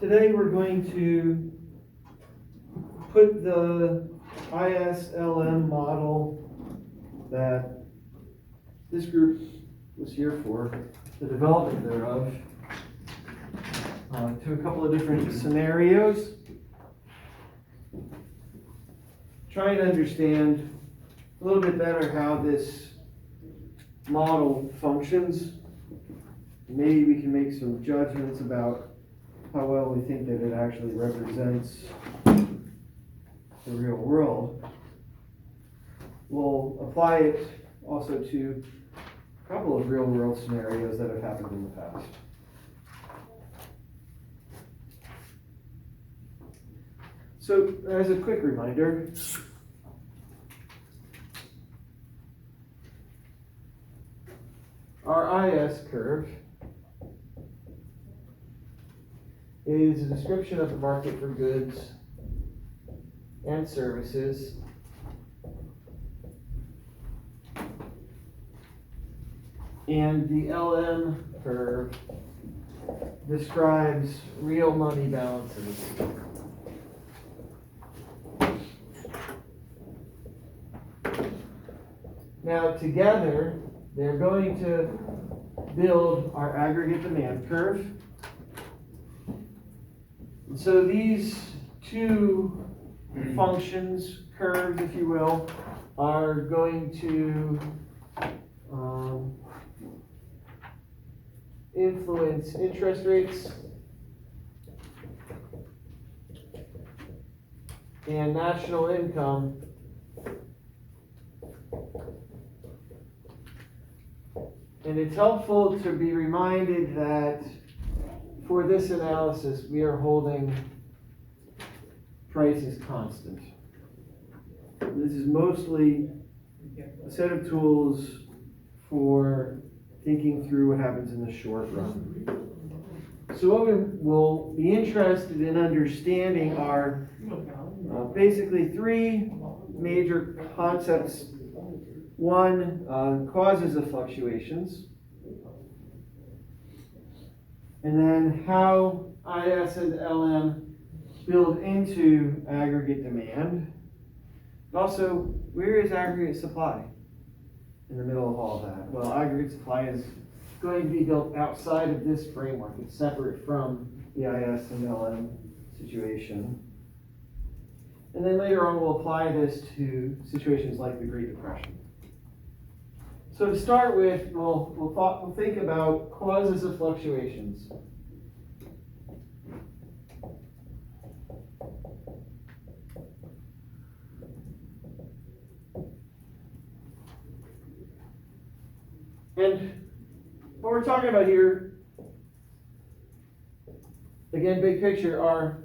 Today we're going to put the ISLM model that this group was here for, the development thereof, to a couple of different scenarios. Trying to understand a little bit better how this model functions. Maybe we can make some judgments about how well we think that it actually represents the real world. We'll apply it also to a couple of real world scenarios that have happened in the past. So, as a quick reminder, our IS curve is a description of the market for goods and services and the LM curve describes real money balances. Now together they're going to build our aggregate demand curve. So these two functions, curves if you will, are going to influence interest rates and national income and it's helpful to be reminded that for this analysis, we are holding prices constant. This is mostly a set of tools for thinking through what happens in the short run. So what we will be interested in understanding are basically three major concepts. One, causes of fluctuations. And then how IS and LM build into aggregate demand. But also, where is aggregate supply in the middle of all that? Well, aggregate supply is going to be built outside of this framework. It's separate from the IS and LM situation. And then later on, we'll apply this to situations like the Great Depression. So to start with, we'll think about causes of fluctuations. And what we're talking about here, again, big picture, are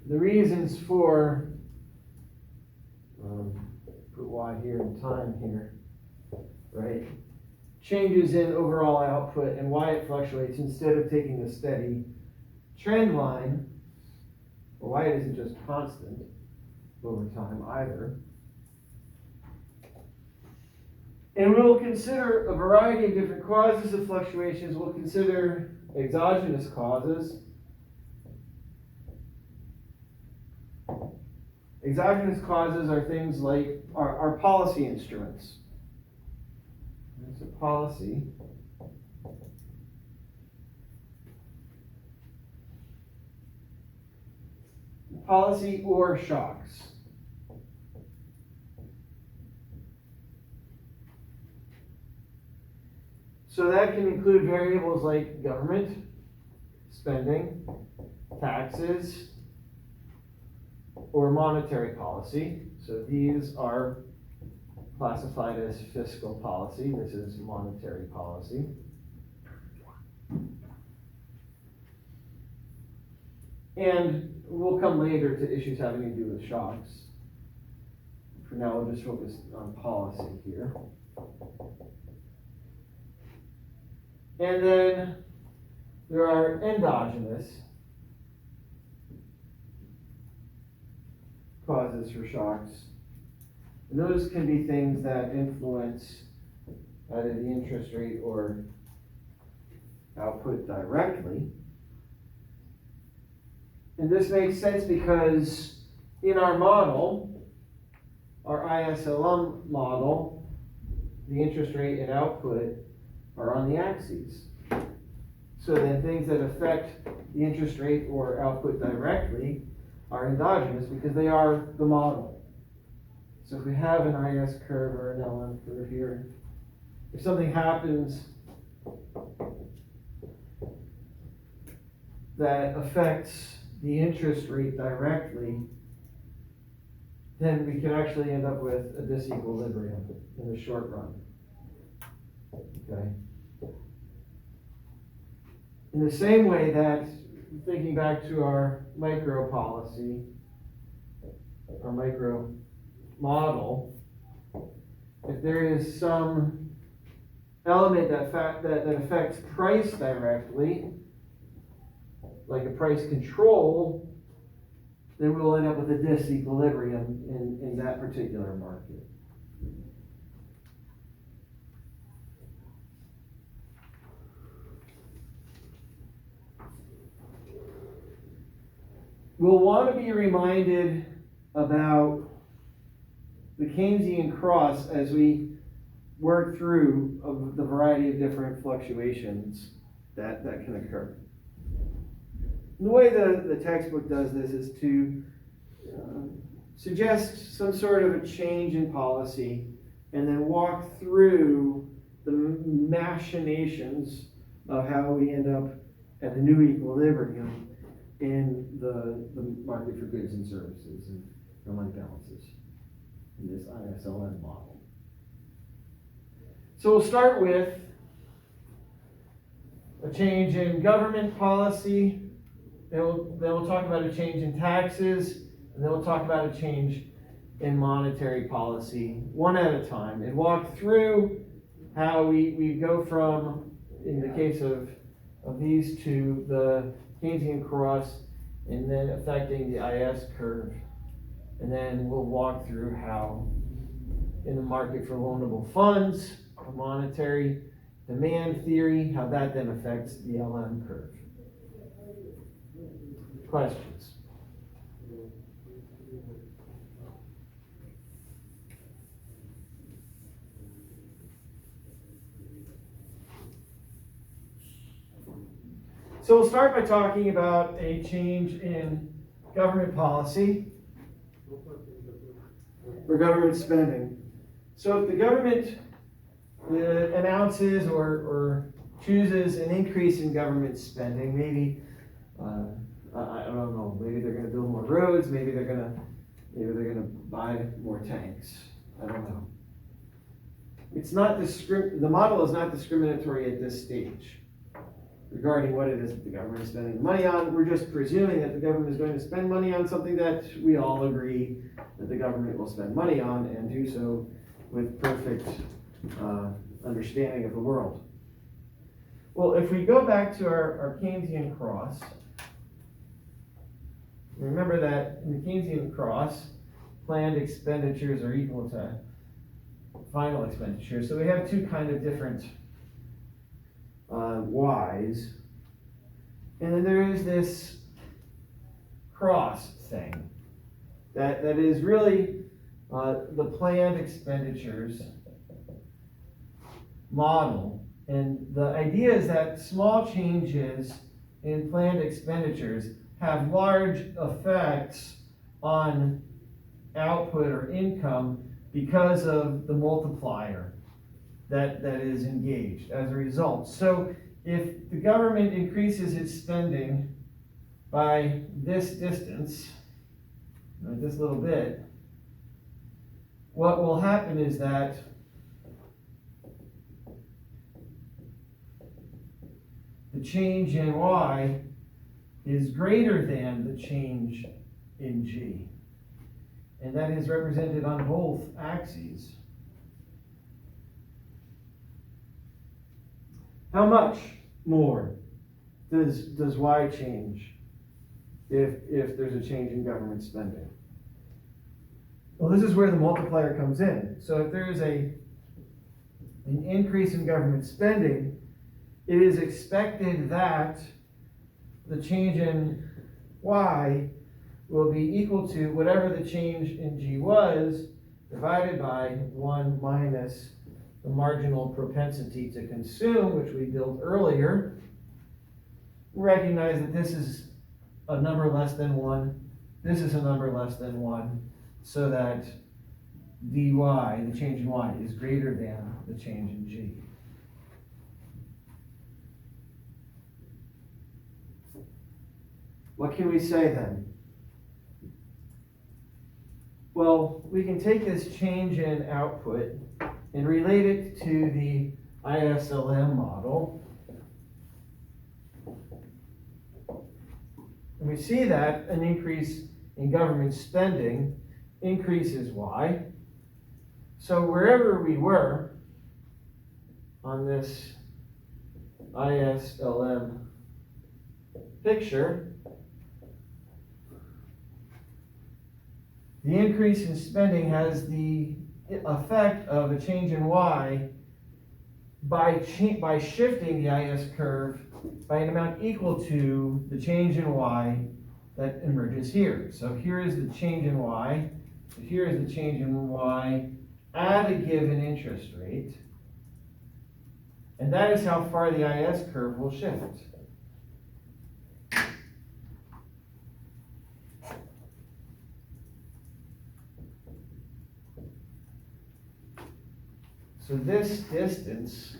the reasons for, put Y here and time here. Right? Changes in overall output and why it fluctuates instead of taking a steady trend line, or why it isn't just constant over time either. And we'll consider a variety of different causes of fluctuations. We'll consider exogenous causes. Exogenous causes are things like our policy instruments. There's a policy. Policy or shocks. So that can include variables like government, spending, taxes, or monetary policy. So these are classified as fiscal policy. This is monetary policy. And we'll come later to issues having to do with shocks. For now, we'll just focus on policy here. And then there are endogenous causes for shocks. And those can be things that influence either the interest rate or output directly. And this makes sense because in our model, our ISLM model, the interest rate and output are on the axes. So then things that affect the interest rate or output directly are endogenous because they are the model. So if we have an IS curve or an LM curve here, if something happens that affects the interest rate directly, then we can actually end up with a disequilibrium in the short run. Okay. In the same way that, thinking back to our micro policy, our micro model, if there is some element that affects price directly, like a price control, then we'll end up with a disequilibrium in that particular market. We'll want to be reminded about the Keynesian cross as we work through the variety of different fluctuations that can occur. And the way the textbook does this is to suggest some sort of a change in policy and then walk through the machinations of how we end up at a new equilibrium in the market for goods and services and money balances in this ISLM model. So we'll start with a change in government policy, then we'll talk about a change in taxes, and then we'll talk about a change in monetary policy, one at a time, and walk through how we go from, in the case of these two, the Keynesian cross, and then affecting the IS curve. And then we'll walk through how, in the market for loanable funds, a monetary demand theory, how that then affects the LM curve. Questions? So we'll start by talking about a change in government policy or government spending. So if the government announces or chooses an increase in government spending, maybe I don't know, maybe they're going to build more roads, maybe they're going to buy more tanks. I don't know. It's not the model is not discriminatory at this stage regarding what it is that the government is spending money on. We're just presuming that the government is going to spend money on something that we all agree that the government will spend money on, and do so with perfect understanding of the world. Well, if we go back to our Keynesian cross, remember that in the Keynesian cross, planned expenditures are equal to final expenditures. So we have two kind of different Y's. And then there is this cross thing that is really the planned expenditures model. And the idea is that small changes in planned expenditures have large effects on output or income because of the multiplier that is engaged as a result. So if the government increases its spending by this distance, this little bit, what will happen is that the change in Y is greater than the change in G. And that is represented on both axes. How much more does Y change if there's a change in government spending? Well, this is where the multiplier comes in. So if there is an increase in government spending, it is expected that the change in Y will be equal to whatever the change in G was divided by 1 minus the marginal propensity to consume, which we built earlier. Recognize that this is a number less than 1, this is a number less than 1, so that dy, the change in Y, is greater than the change in G. What can we say then? Well, we can take this change in output and relate it to the ISLM model. And we see that an increase in government spending increases Y. So wherever we were on this ISLM picture, the increase in spending has the effect of a change in Y by shifting the IS curve by an amount equal to the change in Y that emerges here. So here is the change in Y. So here is the change in Y at a given interest rate. And that is how far the IS curve will shift. So this distance,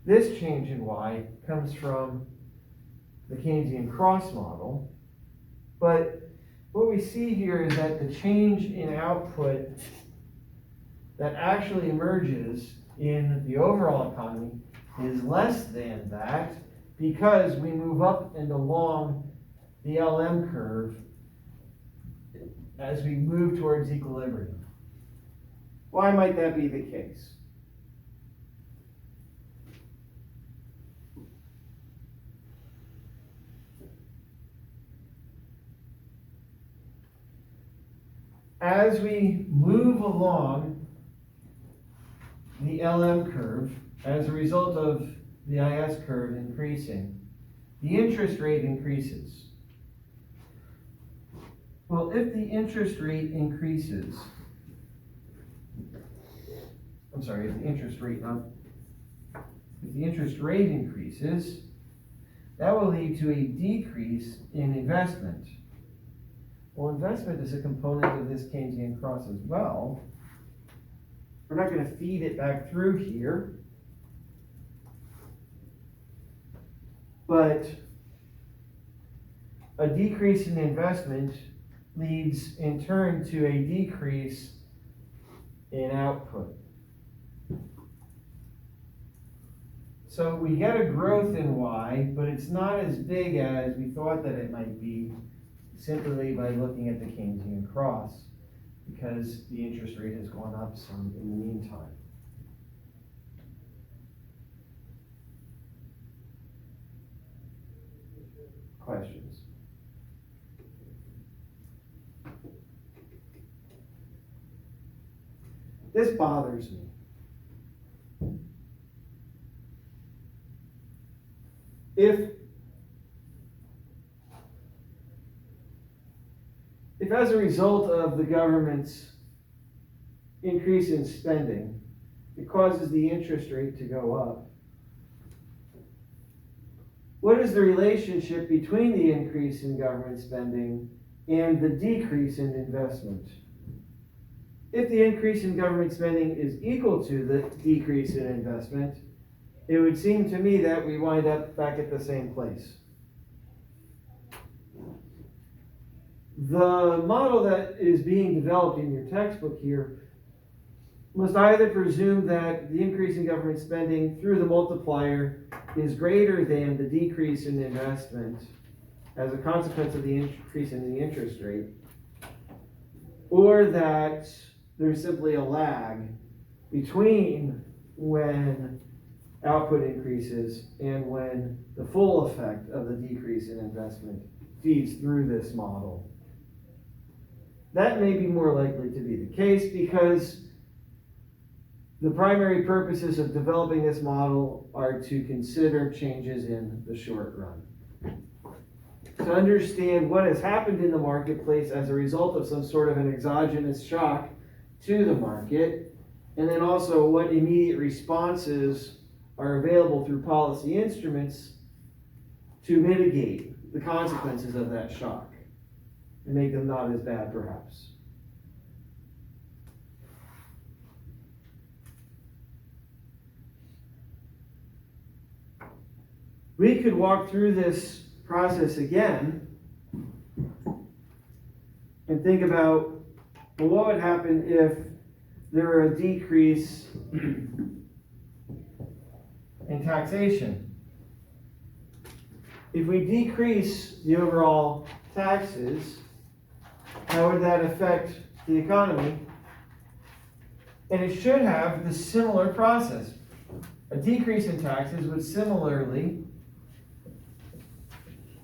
this change in Y comes from the Keynesian cross model. But what we see here is that the change in output that actually emerges in the overall economy is less than that because we move up and along the LM curve as we move towards equilibrium. Why might that be the case? As we move along the LM curve, as a result of the IS curve increasing, the interest rate increases. Well, if the interest rate increases, if the interest rate increases, that will lead to a decrease in investment. Well, investment is a component of this Keynesian cross as well. We're not going to feed it back through here. But a decrease in investment leads in turn to a decrease in output. So we get a growth in Y, but it's not as big as we thought that it might be simply by looking at the Keynesian cross, because the interest rate has gone up some in the meantime. Questions? This bothers me. If as a result of the government's increase in spending, it causes the interest rate to go up, what is the relationship between the increase in government spending and the decrease in investment? If the increase in government spending is equal to the decrease in investment, it would seem to me that we wind up back at the same place. The model that is being developed in your textbook here must either presume that the increase in government spending through the multiplier is greater than the decrease in investment as a consequence of the increase in the interest rate, or that there's simply a lag between when output increases and when the full effect of the decrease in investment feeds through this model. That may be more likely to be the case because The primary purposes of developing this model are to consider changes in the short run. To understand what has happened in the marketplace as a result of some sort of an exogenous shock to the market, and then also what immediate responses are available through policy instruments to mitigate the consequences of that shock and make them not as bad, perhaps. We could walk through this process again and think about, well, what would happen if there were a decrease in taxation? If we decrease the overall taxes, how would that affect the economy? And it should have the similar process. A decrease in taxes would similarly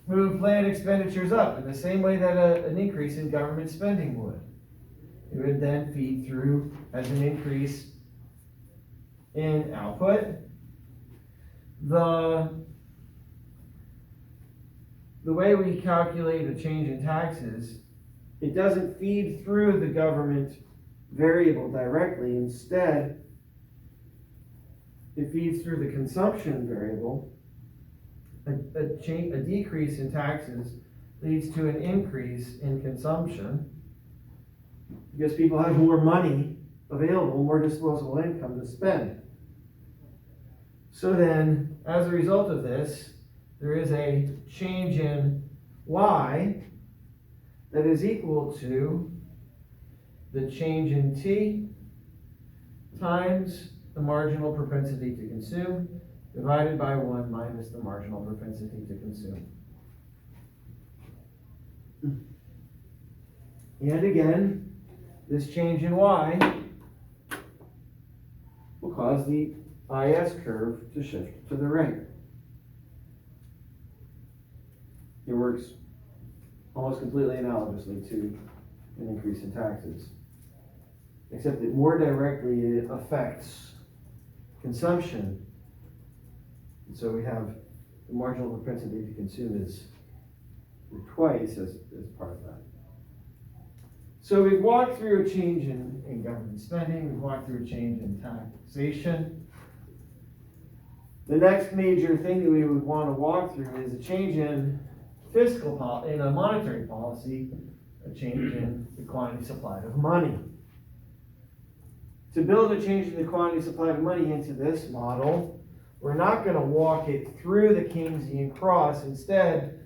move planned expenditures up in the same way that an increase in government spending would. It would then feed through as an increase in output. The way we calculate a change in taxes, it doesn't feed through the government variable directly. Instead, it feeds through the consumption variable. A decrease in taxes leads to an increase in consumption because people have more money available, more disposable income to spend. So then, as a result of this, there is a change in Y that is equal to the change in T times the marginal propensity to consume divided by 1 minus the marginal propensity to consume. And again, this change in Y will cause the IS curve to shift to the right. It works almost completely analogously to an increase in taxes, except that more directly it affects consumption. And so we have the marginal propensity to consume is twice as part of that. So we've walked through a change in government spending, we've walked through a change in taxation. The next major thing that we would want to walk through is a change in fiscal policy, in a monetary policy, a change in the quantity supplied of money. To build a change in the quantity supplied of money into this model, we're not going to walk it through the Keynesian cross. Instead,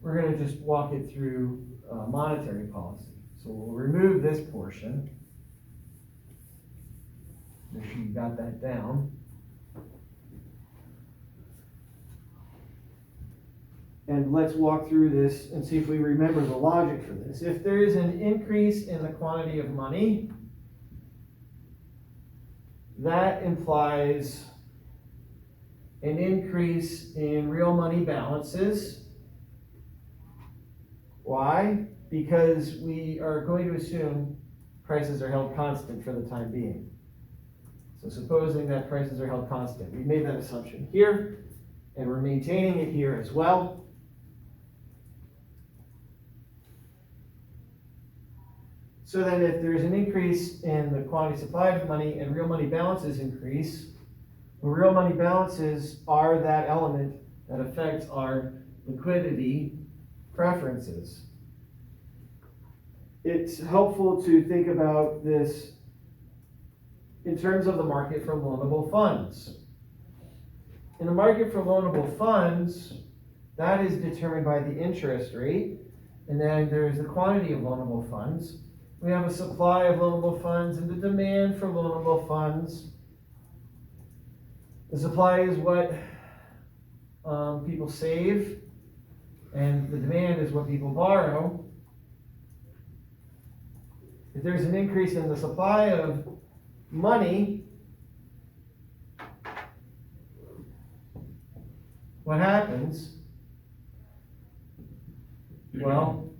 we're going to just walk it through monetary policy. So we'll remove this portion. Make sure you got that down. And let's walk through this and see if we remember the logic for this. If there is an increase in the quantity of money, that implies an increase in real money balances. Why? Because we are going to assume prices are held constant for the time being. So supposing that prices are held constant, we made that assumption here, and we're maintaining it here as well. So then if there's an increase in the quantity supplied of money and real money balances increase, well, real money balances are that element that affects our liquidity preferences. It's helpful to think about this in terms of the market for loanable funds. In the market for loanable funds, that is determined by the interest rate, and then there's the quantity of loanable funds. We have a supply of loanable funds and the demand for loanable funds. The supply is what people save, and the demand is what people borrow. If there's an increase in the supply of money, what happens? Well,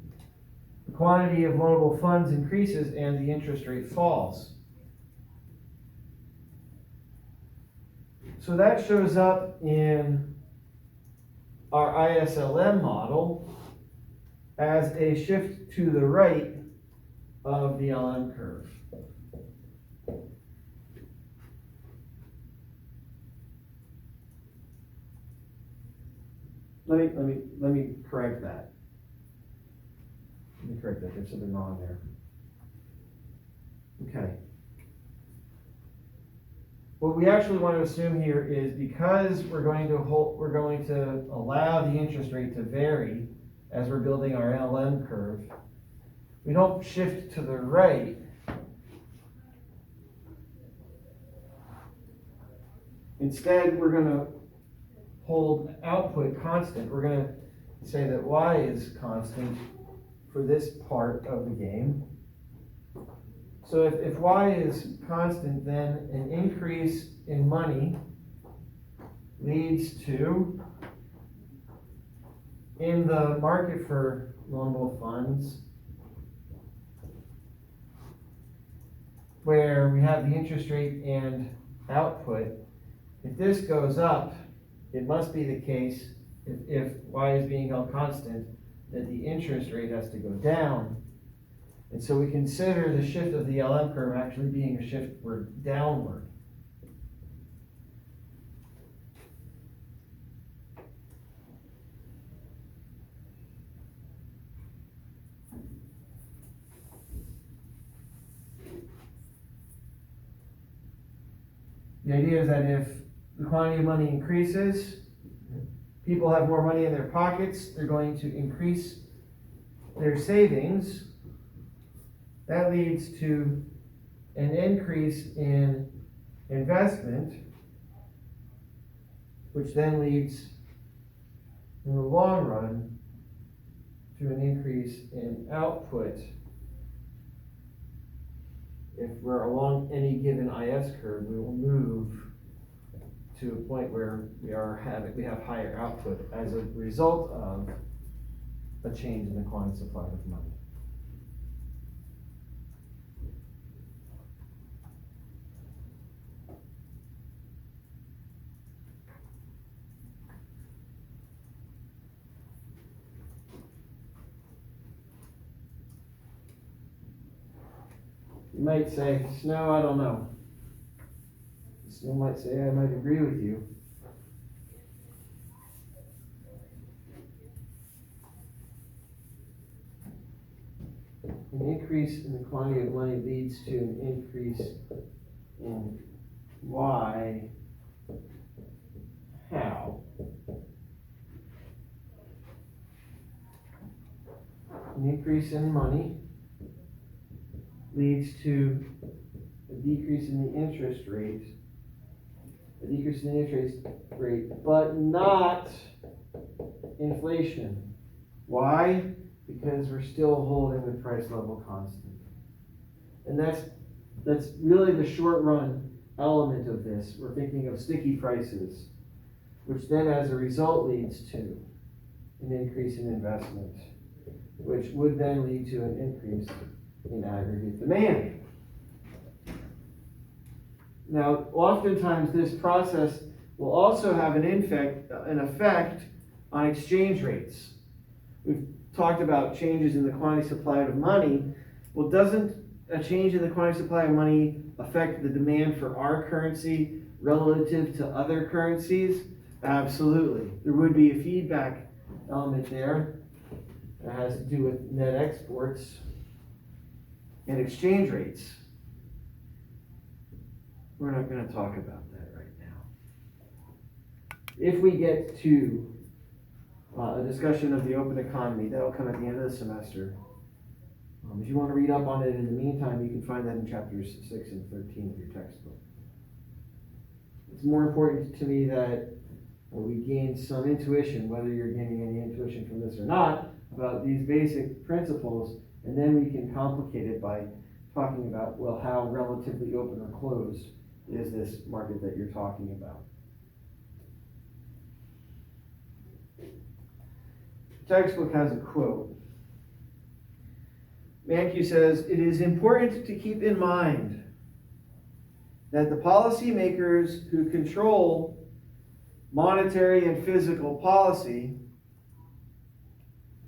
the quantity of loanable funds increases and the interest rate falls. So that shows up in our ISLM model as a shift to the right of the LM curve. Let me correct that. Let me correct that. There's something wrong there. Okay. What we actually want to assume here is because we're going to allow the interest rate to vary as we're building our LM curve, we don't shift to the right. Instead, we're going to hold output constant. We're going to say that y is constant for this part of the game. So if y is constant, then an increase in money leads to, in the market for loanable funds, where we have the interest rate and output, if this goes up, it must be the case, if y is being held constant, that the interest rate has to go down. And so we consider the shift of the LM curve actually being a shift downward. The idea is that if the quantity of money increases, people have more money in their pockets, they're going to increase their savings. That leads to an increase in investment, which then leads, in the long run, to an increase in output. If we're along any given IS curve, we will move to a point where we have higher output as a result of a change in the quantity supply of money. You might say, Snow, I don't know. Snow might say, I might agree with you. An increase in the quantity of money leads to an increase in Y. How? An increase in money leads to a decrease in the interest rate. A decrease in the interest rate, but not inflation. Why? Because we're still holding the price level constant. And that's really the short run element of this. We're thinking of sticky prices, which then as a result leads to an increase in investment, which would then lead to an increase in aggregate demand. Now, oftentimes this process will also have an effect on exchange rates. We've talked about changes in the quantity supply of money. Well, doesn't a change in the quantity supply of money affect the demand for our currency relative to other currencies? Absolutely. There would be a feedback element there that has to do with net exports and exchange rates. We're not going to talk about that right now. If we get to a discussion of the open economy, that'll come at the end of the semester. If you want to read up on it in the meantime, you can find that in chapters 6 and 13 of your textbook. It's more important to me that we gain some intuition, whether you're gaining any intuition from this or not, about these basic principles, and then we can complicate it by talking about, well, how relatively open or closed is this market that you're talking about. The textbook has a quote. Mankiw says, "It is important to keep in mind that the policymakers who control monetary and physical policy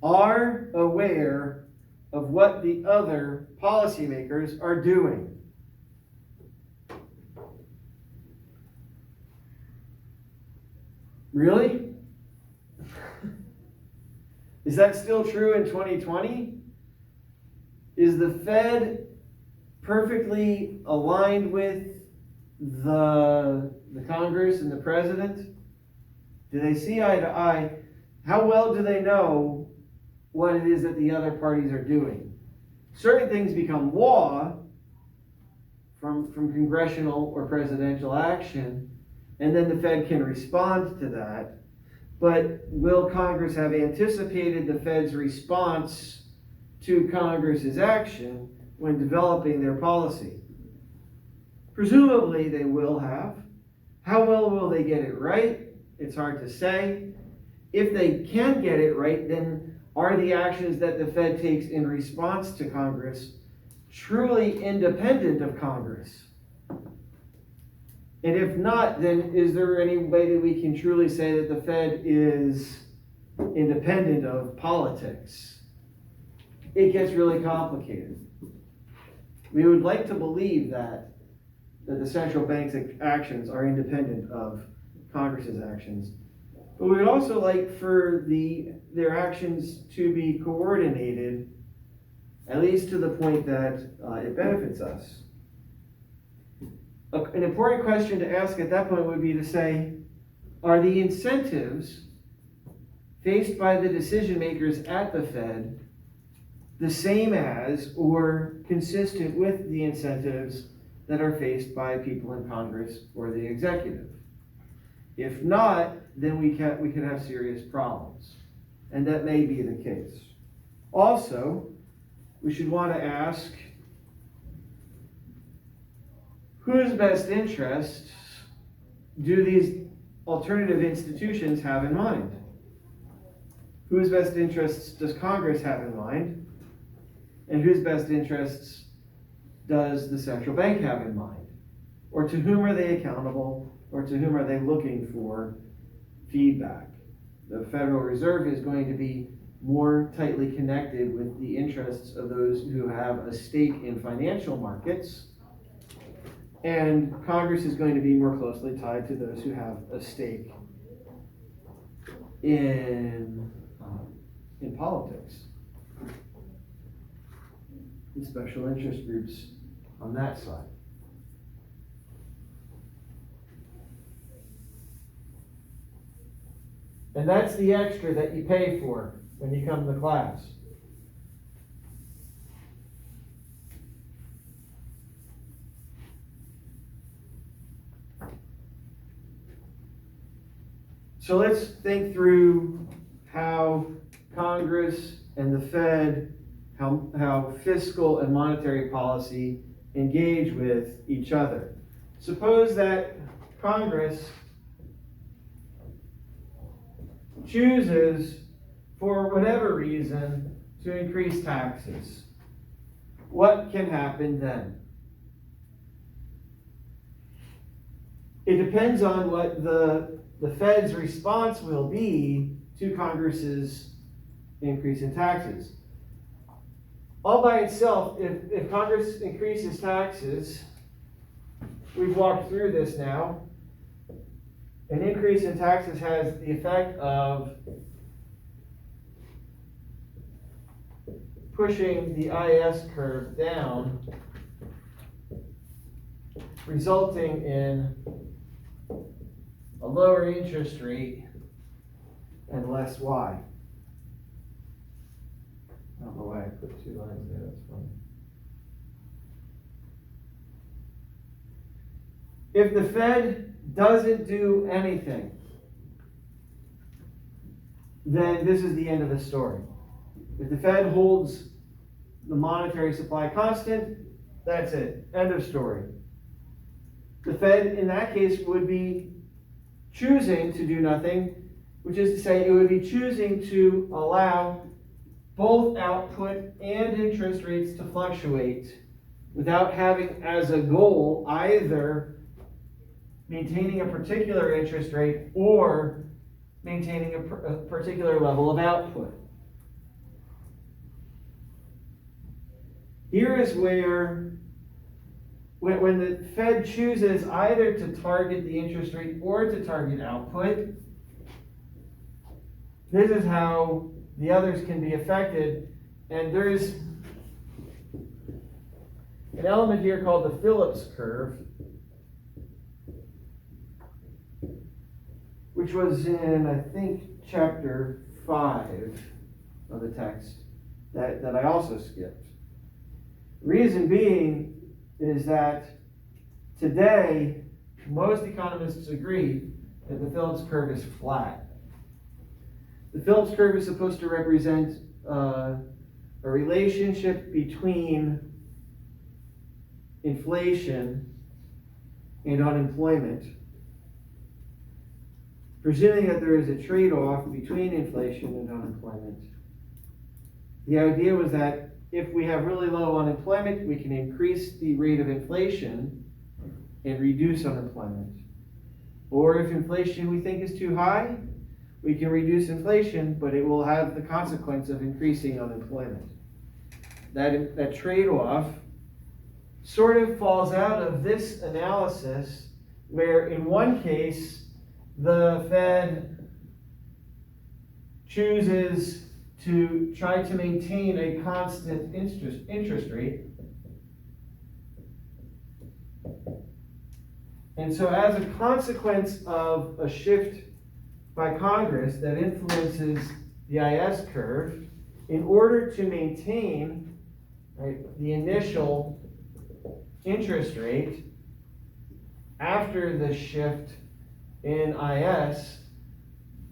are aware of what the other policymakers are doing. Really? Is that still true in 2020? Is the Fed perfectly aligned with the Congress and the president? Do they see eye to eye? How well do they know what it is that the other parties are doing? Certain things become law from congressional or presidential action, and then the Fed can respond to that. But will Congress have anticipated the Fed's response to Congress's action when developing their policy? Presumably they will have. How well will they get it right? It's hard to say. If they can get it right, then are the actions that the Fed takes in response to Congress truly independent of Congress? And if not, then is there any way that we can truly say that the Fed is independent of politics? It gets really complicated. We would like to believe that the central bank's actions are independent of Congress's actions. But we would also like for their actions to be coordinated, at least to the point that it benefits us. An important question to ask at that point would be to say, are the incentives faced by the decision makers at the Fed the same as or consistent with the incentives that are faced by people in Congress or the executive? If not, then we could have serious problems, and that may be the case. Also, we should want to ask, whose best interests do these alternative institutions have in mind? Whose best interests does Congress have in mind? And whose best interests does the central bank have in mind? Or to whom are they accountable? Or to whom are they looking for feedback? The Federal Reserve is going to be more tightly connected with the interests of those who have a stake in financial markets, and Congress is going to be more closely tied to those who have a stake in politics, and special interest groups on that side. And that's the extra that you pay for when you come to class. So let's think through how Congress and the Fed, how fiscal and monetary policy engage with each other. Suppose that Congress chooses, for whatever reason, to increase taxes. What can happen then? It depends on what the Fed's response will be to Congress's increase in taxes. All by itself, if Congress increases taxes, we've walked through this now, an increase in taxes has the effect of pushing the IS curve down, resulting in a lower interest rate and less Y. I don't know why I put two lines there, that's funny. If the Fed doesn't do anything, then this is the end of the story. If the Fed holds the monetary supply constant, that's it. End of story. The Fed, in that case, would be choosing to do nothing, which is to say it would be choosing to allow both output and interest rates to fluctuate without having as a goal either maintaining a particular interest rate or maintaining a particular level of output. Here is where, when the Fed chooses either to target the interest rate or to target output, this is how the others can be affected. And there is an element here called the Phillips curve, which was in, I think, chapter 5 of the text that I also skipped. Reason being is that today, most economists agree that the Phillips curve is flat. The Phillips curve is supposed to represent a relationship between inflation and unemployment, presuming that there is a trade-off between inflation and unemployment. The idea was that if we have really low unemployment, we can increase the rate of inflation and reduce unemployment. Or if inflation we think is too high, we can reduce inflation, but it will have the consequence of increasing unemployment. That trade-off sort of falls out of this analysis, where in one case, the Fed chooses to try to maintain a constant interest rate. And so as a consequence of a shift by Congress that influences the IS curve, in order to maintain, right, the initial interest rate after the shift in IS,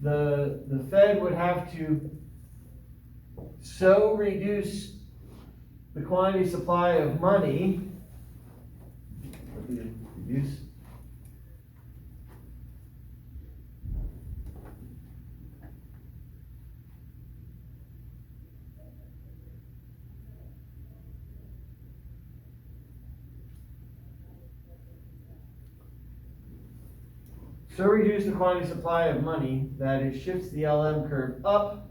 the Fed would have to so reduce the quantity supply of money, reduce the quantity supply of money that it shifts the LM curve up,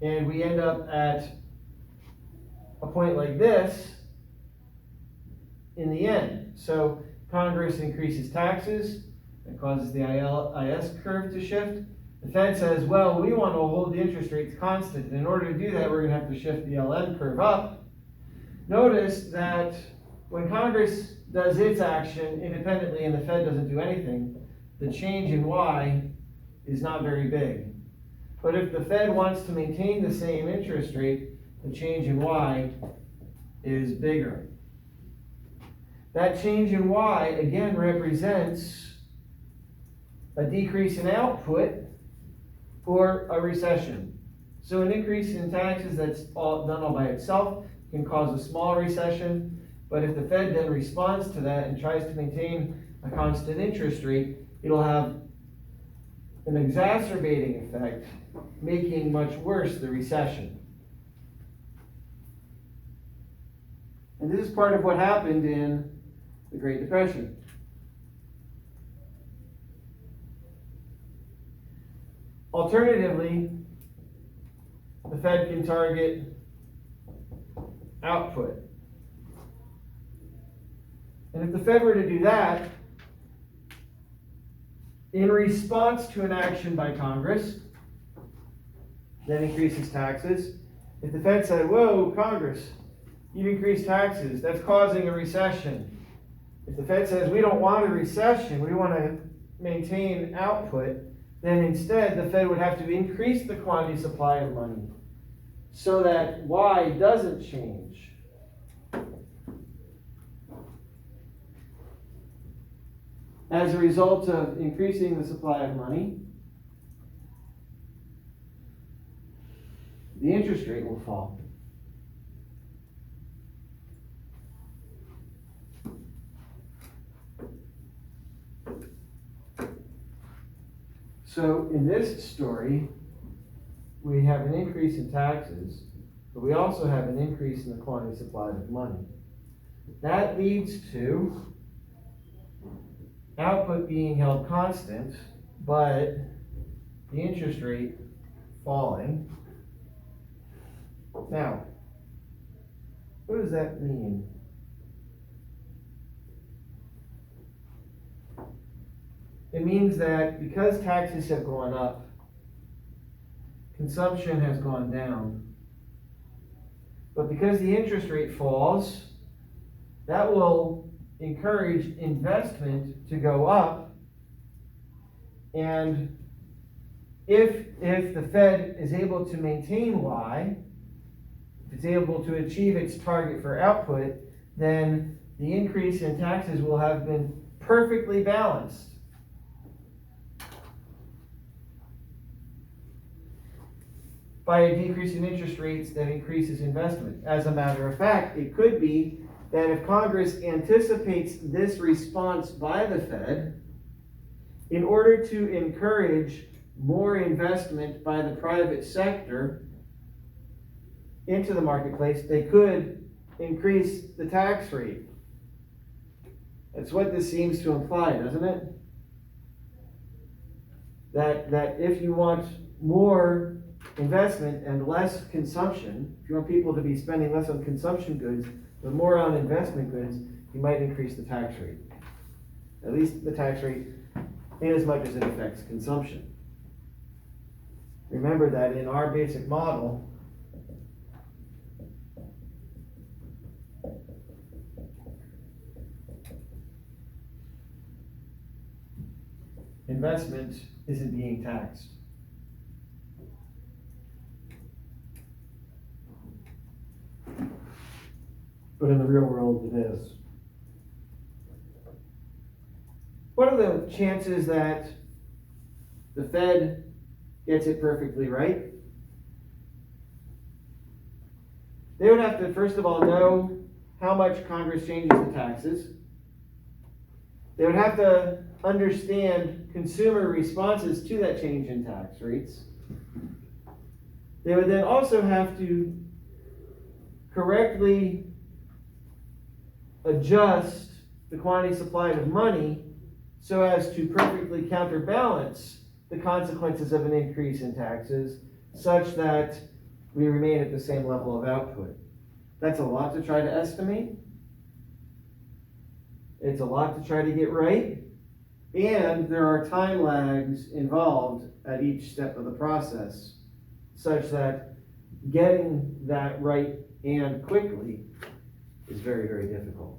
and we end up at a point like this in the end. So Congress increases taxes, that causes the IS curve to shift. The Fed says, well, we want to hold the interest rates constant. In order to do that, we're going to have to shift the LM curve up. Notice that when Congress does its action independently and the Fed doesn't do anything, the change in Y is not very big. But if the Fed wants to maintain the same interest rate, the change in Y is bigger. That change in Y, again, represents a decrease in output or a recession. So an increase in taxes that's done all by itself can cause a small recession. But if the Fed then responds to that and tries to maintain a constant interest rate, it'll have an exacerbating effect, making much worse the recession. And this is part of what happened in the Great Depression. Alternatively, the Fed can target output. And if the Fed were to do that, in response to an action by Congress that increases taxes, if the Fed said, whoa, Congress, you've increased taxes, that's causing a recession. If the Fed says, we don't want a recession, we want to maintain output, then instead the Fed would have to increase the quantity supply of money so that Y doesn't change. As a result of increasing the supply of money, the interest rate will fall. So in this story, we have an increase in taxes, but we also have an increase in the quantity supplied of money. That leads to output being held constant, but the interest rate falling. Now, what does that mean? It means that because taxes have gone up, consumption has gone down. But because the interest rate falls, that will encourage investment to go up. And if the Fed is able to maintain Y, if it's able to achieve its target for output, then the increase in taxes will have been perfectly balanced. By a decrease in interest rates that increases investment. As a matter of fact, it could be that if Congress anticipates this response by the Fed, in order to encourage more investment by the private sector into the marketplace, they could increase the tax rate. That's what this seems to imply, doesn't it? That if you want more investment and less consumption, if you want people to be spending less on consumption goods, but more on investment goods, you might increase the tax rate. At least the tax rate in as much as it affects consumption. Remember that in our basic model, investment isn't being taxed. But in the real world, it is. What are the chances that the Fed gets it perfectly right? They would have to, first of all, know how much Congress changes the taxes. They would have to understand consumer responses to that change in tax rates. They would then also have to correctly adjust the quantity supplied of money so as to perfectly counterbalance the consequences of an increase in taxes such that we remain at the same level of output. That's a lot to try to estimate. It's a lot to try to get right. And there are time lags involved at each step of the process such that getting that right and quickly is very, very difficult.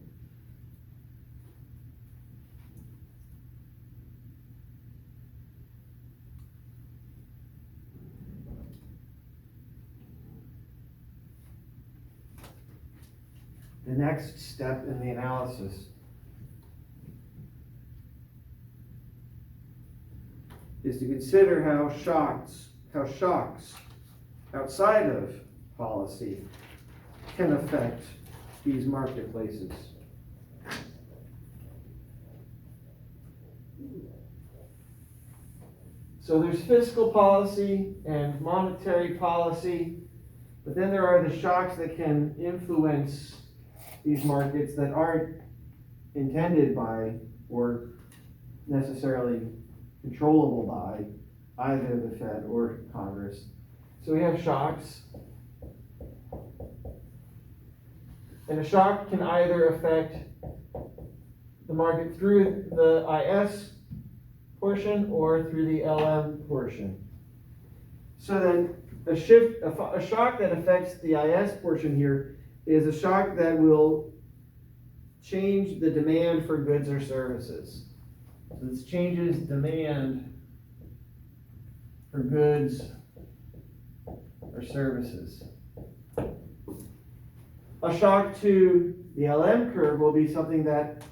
The next step in the analysis is to consider how shocks outside of policy can affect these marketplaces. So there's fiscal policy and monetary policy, but then there are the shocks that can influence these markets that aren't intended by or necessarily controllable by either the Fed or Congress. So we have shocks. And a shock can either affect the market through the IS portion or through the LM portion. So then a shock that affects the IS portion here is a shock that will change the demand for goods or services. So this changes demand for goods or services. A shock to the LM curve will be something that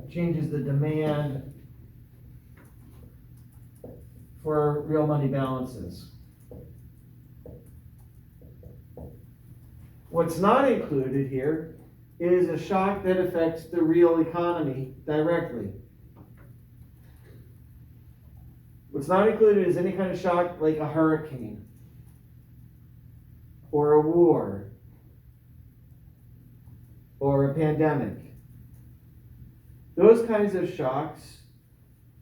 changes the demand for real money balances. What's not included here is a shock that affects the real economy directly. What's not included is any kind of shock like a hurricane. or a war or a pandemic. Those kinds of shocks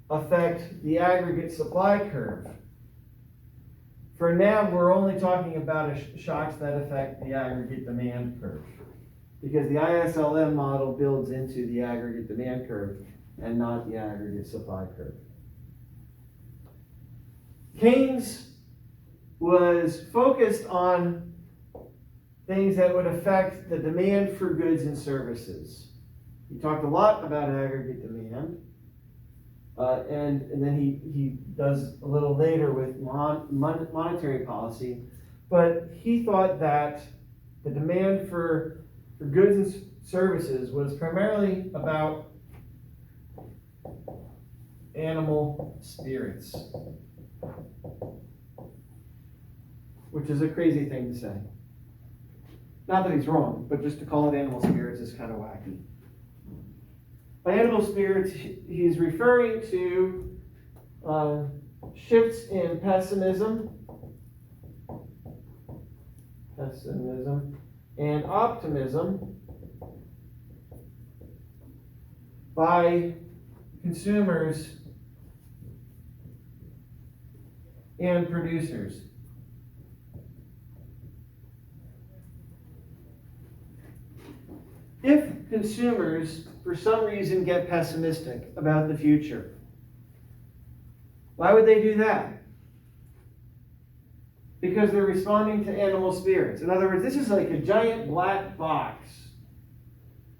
affect the aggregate supply curve. For now, we're only talking about shocks that affect the aggregate demand curve, because the ISLM model builds into the aggregate demand curve and not the aggregate supply curve. Keynes was focused on things that would affect the demand for goods and services. He talked a lot about aggregate demand, and then he does a little later with monetary policy, but he thought that the demand for goods and services was primarily about animal spirits, which is a crazy thing to say. Not that he's wrong, but just to call it animal spirits is kind of wacky. By animal spirits, he's referring to shifts in pessimism and optimism by consumers and producers. If consumers, for some reason, get pessimistic about the future, why would they do that? Because they're responding to animal spirits. In other words, this is like a giant black box.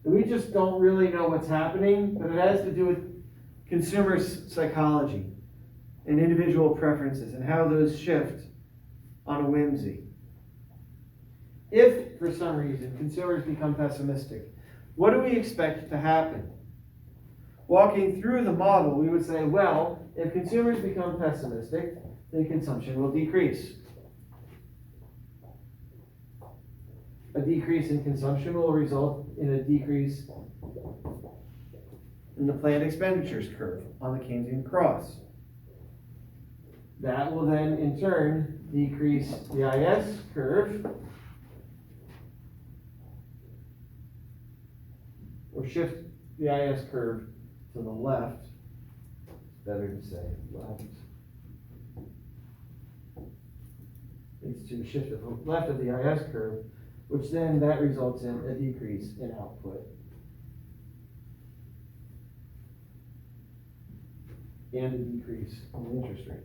We just don't really know what's happening, but it has to do with consumer psychology and individual preferences and how those shift on a whimsy. If, for some reason, consumers become pessimistic, what do we expect to happen? Walking through the model, we would say, well, if consumers become pessimistic, then consumption will decrease. A decrease in consumption will result in a decrease in the planned expenditures curve on the Keynesian cross. That will then, in turn, decrease the IS curve, or shift the IS curve to the left. It's better to say left. It's to shift to the left of the IS curve, which then that results in a decrease in output and a decrease in the interest rate.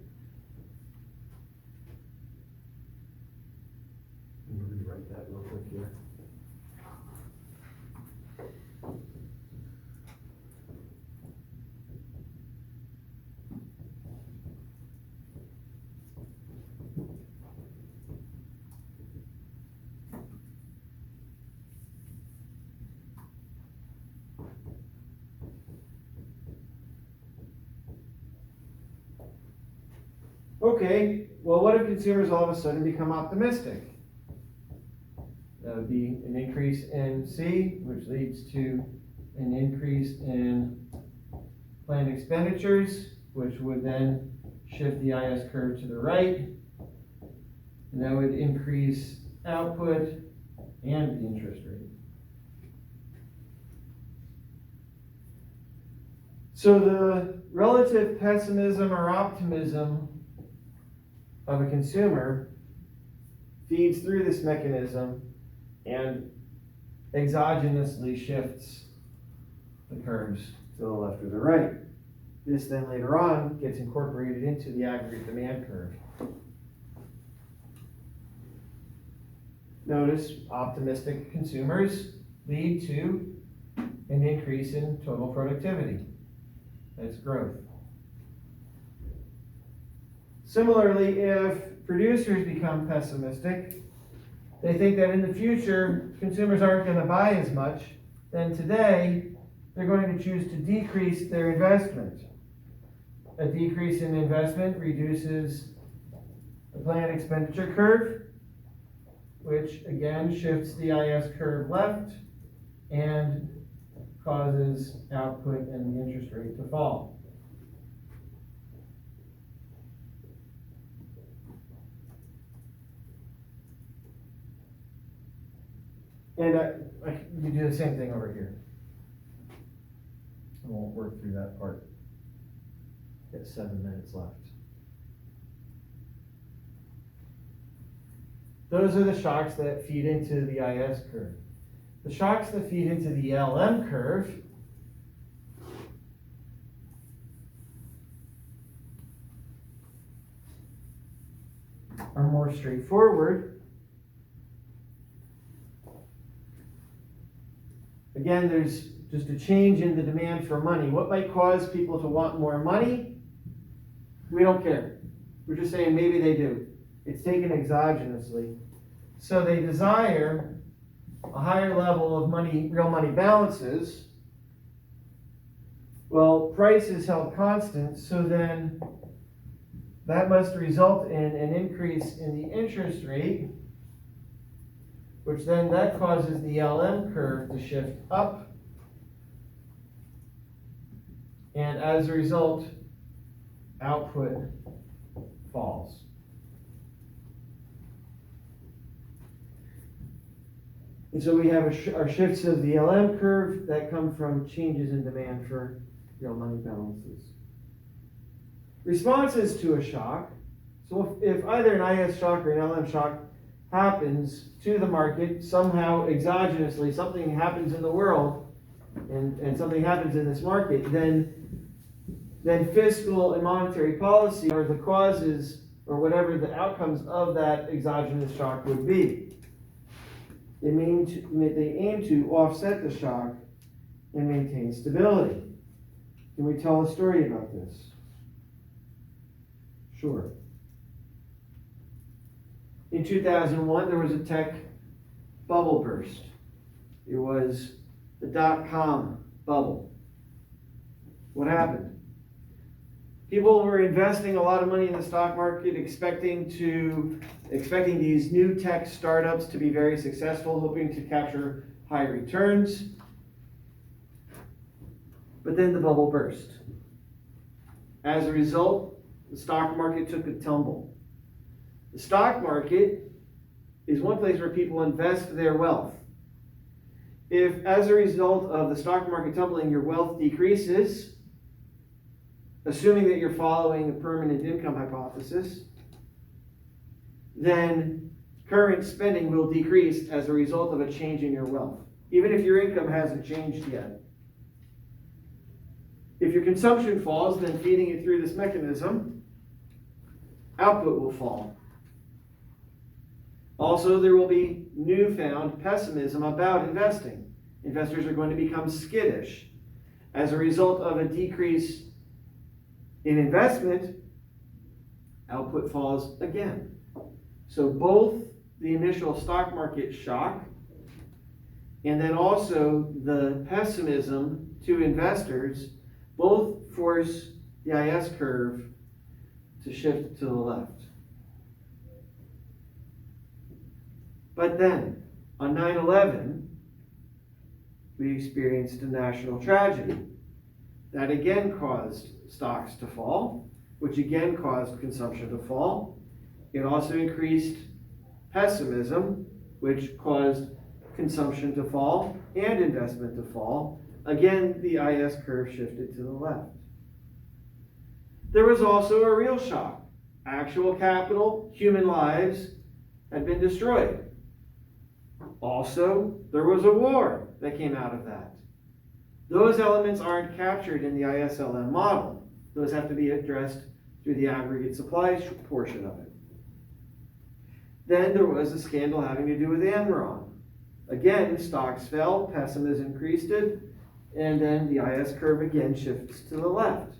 I'm going to rewrite that real quick here. Okay, well, what if consumers all of a sudden become optimistic? That would be an increase in C, which leads to an increase in planned expenditures, which would then shift the IS curve to the right. And that would increase output and the interest rate. So the relative pessimism or optimism of a consumer feeds through this mechanism and exogenously shifts the curves to the left or the right. This then later on gets incorporated into the aggregate demand curve. Notice optimistic consumers lead to an increase in total productivity. That's growth. Similarly, if producers become pessimistic, they think that in the future consumers aren't going to buy as much, then today they're going to choose to decrease their investment. A decrease in investment reduces the planned expenditure curve, which again shifts the IS curve left and causes output and the interest rate to fall. And you do the same thing over here. I won't work through that part. Got 7 minutes left. Those are the shocks that feed into the IS curve. The shocks that feed into the LM curve are more straightforward. Again, there's just a change in the demand for money. What might cause people to want more money? We don't care. We're just saying maybe they do. It's taken exogenously. So they desire a higher level of money, real money balances. Well, price is held constant, so then that must result in an increase in the interest rate, which then that causes the LM curve to shift up. And as a result, output falls. And so we have our shifts of the LM curve that come from changes in demand for real money balances. Responses to a shock. So if either an IS shock or an LM shock happens to the market, somehow exogenously, something happens in the world, and something happens in this market, then fiscal and monetary policy are the causes, or whatever the outcomes of that exogenous shock would be. They aim to offset the shock and maintain stability. Can we tell a story about this? Sure. In 2001, there was a tech bubble burst. It was the dot-com bubble. What happened? People were investing a lot of money in the stock market, expecting these new tech startups to be very successful, hoping to capture high returns. But then the bubble burst. As a result, the stock market took a tumble. The stock market is one place where people invest their wealth. If, as a result of the stock market tumbling, your wealth decreases, assuming that you're following the permanent income hypothesis, then current spending will decrease as a result of a change in your wealth, even if your income hasn't changed yet. If your consumption falls, then feeding it through this mechanism, output will fall. Also, there will be newfound pessimism about investing. Investors are going to become skittish. As a result of a decrease in investment, output falls again. So both the initial stock market shock and then also the pessimism to investors both force the IS curve to shift to the left. But then, on 9/11, we experienced a national tragedy that again caused stocks to fall, which again caused consumption to fall. It also increased pessimism, which caused consumption to fall and investment to fall. Again, the IS curve shifted to the left. There was also a real shock. Actual capital, human lives had been destroyed. Also, there was a war that came out of that. Those elements aren't captured in the ISLM model. Those have to be addressed through the aggregate supply portion of it. Then there was a scandal having to do with Enron. Again, stocks fell, pessimism increased it, and then the IS curve again shifts to the left.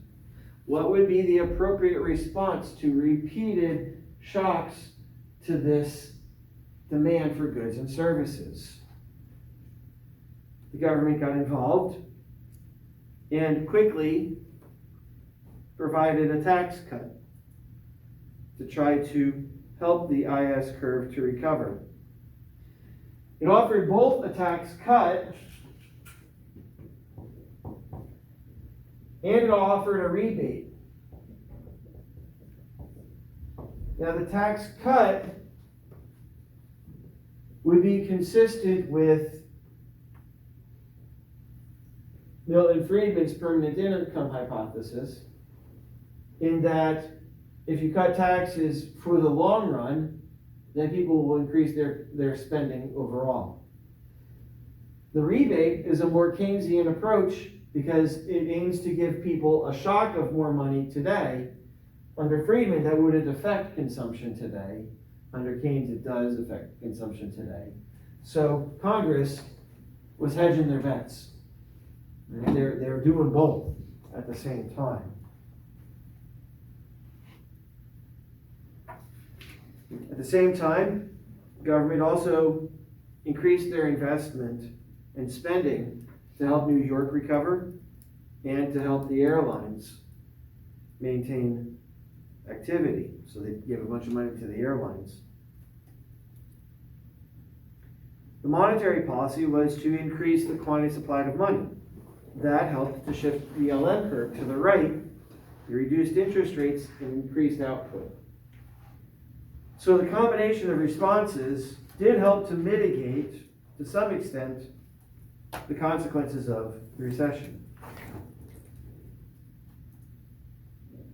What would be the appropriate response to repeated shocks to this demand for goods and services? The government got involved and quickly provided a tax cut to try to help the IS curve to recover. It offered both a tax cut and it offered a rebate. Now the tax cut would be consistent with Milton Friedman's permanent income hypothesis, in that if you cut taxes for the long run, then people will increase their spending overall. The rebate is a more Keynesian approach because it aims to give people a shock of more money today. Under Friedman, that wouldn't affect consumption today. Under Keynes, it does affect consumption today. So Congress was hedging their bets. Right? They're doing both at the same time. At the same time, government also increased their investment and spending to help New York recover and to help the airlines maintain activity. So they give a bunch of money to the airlines. The monetary policy was to increase the quantity supplied of money. That helped to shift the LM curve to the right. They reduced interest rates and increased output. So the combination of responses did help to mitigate, to some extent, the consequences of the recession.